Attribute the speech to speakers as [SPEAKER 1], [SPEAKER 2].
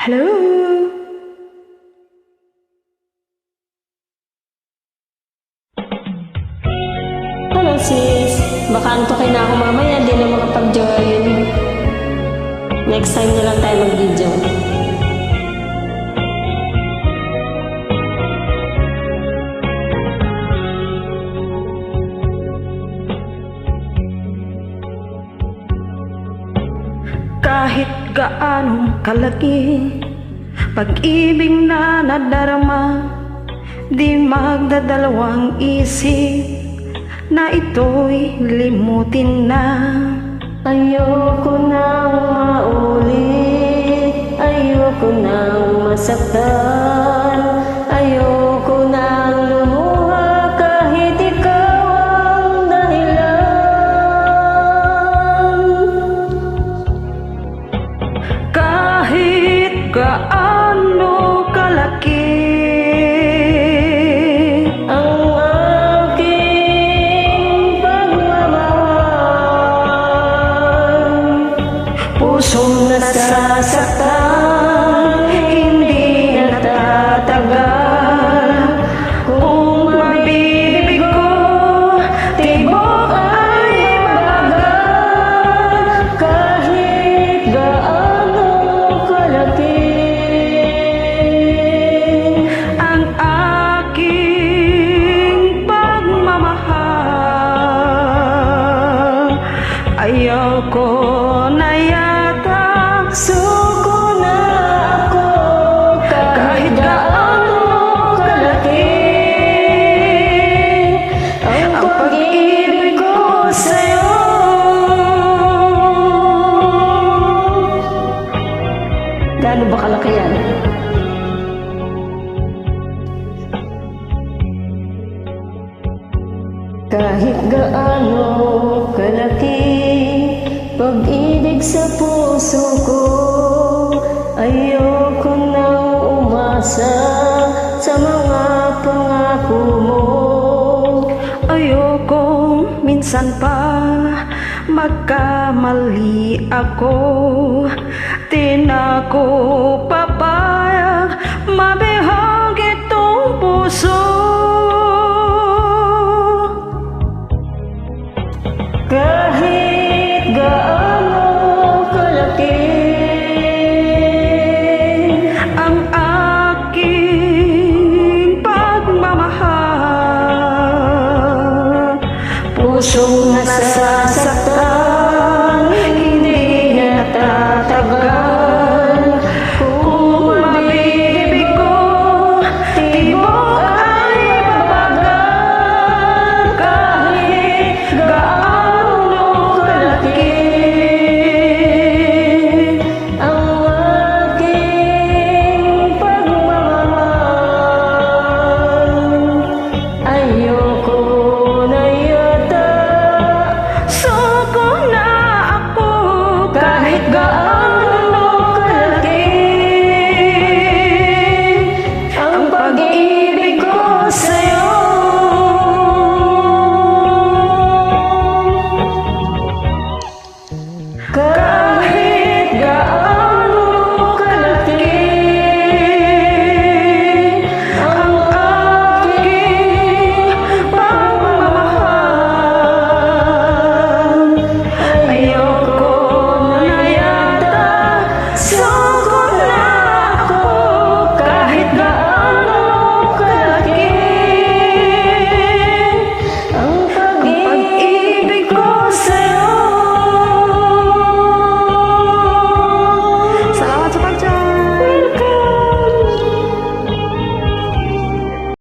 [SPEAKER 1] Hello? Hello sis, baka antukin na ako mamaya, di na makapag-join. Next time na lang tayo mag-video. Kahit gaanong kalaki pag-ibig na nadarama, di magdadalawang isip na ito'y limutin na. Ayoko nang maulit, ayoko nang masaktan, ayoko nang lumuha kahit ikaw ang dahilan. Kahit gaano kalaki pusong nasasaktan, hindi natatagal. Kung mabibig ko, tibok ay mabagal. Kahit gaano kalaki ang aking pagmamahal, ayoko na suko na ako kahit gaano kalaki ang pag-ibig ko sa'yo. Gaano ba kalaki yan? Kahit gaano kalaki pag-ibig sa puso ko, ayoko nang umasa sa mga pangako mo. Ayoko minsan pa magkamali ako, tinako pa ba